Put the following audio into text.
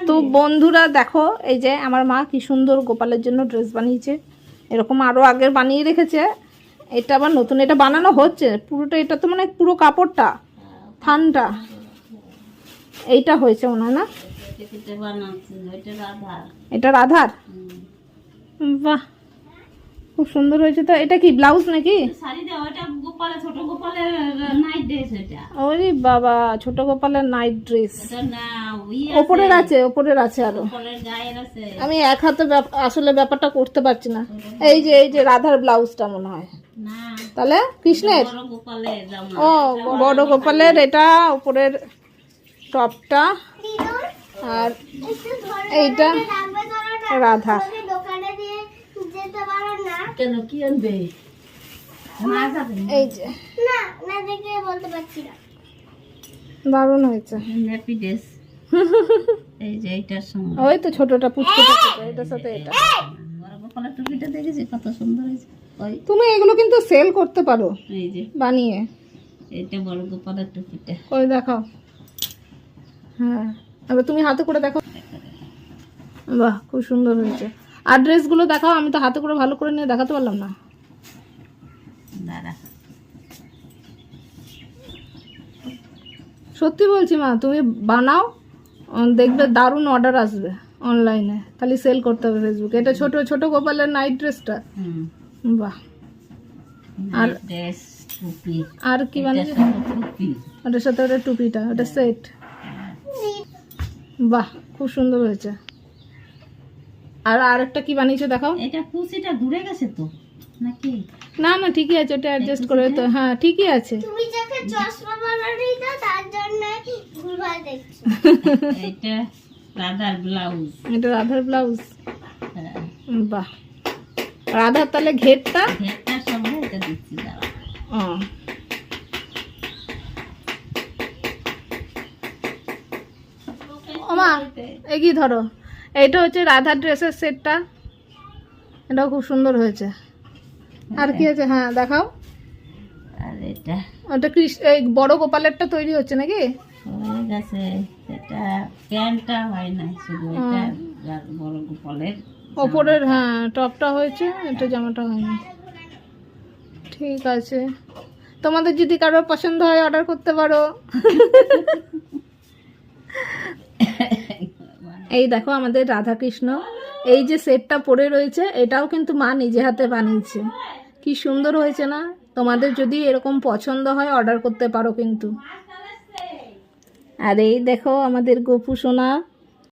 তো বন্ধুরা দেখো, এই যে আমার মা কি সুন্দর গোপালের জন্য ড্রেস বানিয়েছে। এরকম আরও আগের বানিয়ে রেখেছে, এটা আবার নতুন, এটা বানানো হচ্ছে পুরোটা। এটা তো মানে পুরো কাপড়টা থানটা এইটা হয়েছে মনে হয় না? এটা রাধার। বাহ, খুব সুন্দর হয়েছে। তো এটা কি ব্লাউজ নাকি? ওরে বাবা, ছোট গোপালের নাইট ড্রেস ওপরের আছে, ওপরের আছে আরো। আমি এক হাতে আসলে ব্যাপারটা করতে পারছি না। এই যে রাধার ব্লাউজটা মনে হয়, তাহলে কৃষ্ণের। ও বড় গোপালের এটা উপরের টপটা, আর এইটা রাধা। কেন কি আনবে? এই যে দারুণ হয়েছে। হ্যাপি ডেস। এই যে এইটার সঙ্গে ওই তো ছোটটা পুচকুটা ছোট, এটার সাথে এটা। বড় গোপালের টুপিটা দেখেছি কত সুন্দর হয়েছে। ওই তুমি এগুলো কিন্তু সেল করতে পারো এই যে বানিয়ে। এইটা বড় গোপালের টুপিটা। ওই দেখাও, হ্যাঁ এবার তুমি হাতে করে দেখো। বাহ, খুব সুন্দর হয়েছে। আর ড্রেসগুলো দেখাও, আমি তো হাতে করে ভালো করে নিয়ে দেখাতে পারলাম না। দাঁড়া, সত্যি বলছি মা, তুমি বানাও, দেখবে দারুণ অর্ডার আসবে অনলাইনে। খালি সেল করতে হবে ফেসবুকে। এটা ছোট ছোট গোপালের নাইট ড্রেসটা। বাহ, আর ড্রেস টুপি আর কি বানিয়েছে? টুপি ওটার সাথে ওটা টুপিটা, ওটা সেট। বাহ, খুব সুন্দর হয়েছে। আর আরেকটা কি বানিয়েছে দেখাও। এটা কুচিটা ঘুরে গেছে তো নাকি? না না, ঠিকই আছে, ওটা অ্যাডজাস্ট করে তো। হ্যাঁ ঠিকই আছে। তুমি যাকে চশমা বানানি দাও তার জন্য ভুলভাল দেখছো। এটা রাধার ব্লাউজ। এটা রাধার ব্লাউজ। হ্যাঁ, বাহ, রাধার তাহলে ঘেরটা। ঘেরটার সঙ্গে এটা দিচ্ছি। দাঁড়া, ও ওমা, এগিয়ে ধরো। এইটা হচ্ছে রাধার ড্রেসের সেটটা, এটাও খুব সুন্দর হয়েছে। আর কি আছে? হ্যাঁ দেখাও। আর এটা ওটা এই বড় গোপালেরটা তৈরি হচ্ছে নাকি? হয়ে গেছে। এটা প্যান্টটা হয় না, শুধু এটা বড় গোপালের ওপরের হ্যাঁ টপটা হয়েছে, এটা জামাটা হয়নি। ঠিক আছে, তোমাদের যদি কারোর পছন্দ হয় অর্ডার করতে পারো। এই দেখো আমাদের রাধা কৃষ্ণ, এই যে সেটটা পরে রয়েছে, এটাও কিন্তু মা নিজে হাতে বানিয়েছে। কি সুন্দর হয়েছে না? তোমাদের যদি এরকম পছন্দ হয় অর্ডার করতে পারো কিন্তু। আর এই দেখো আমাদের গোপু সোনা,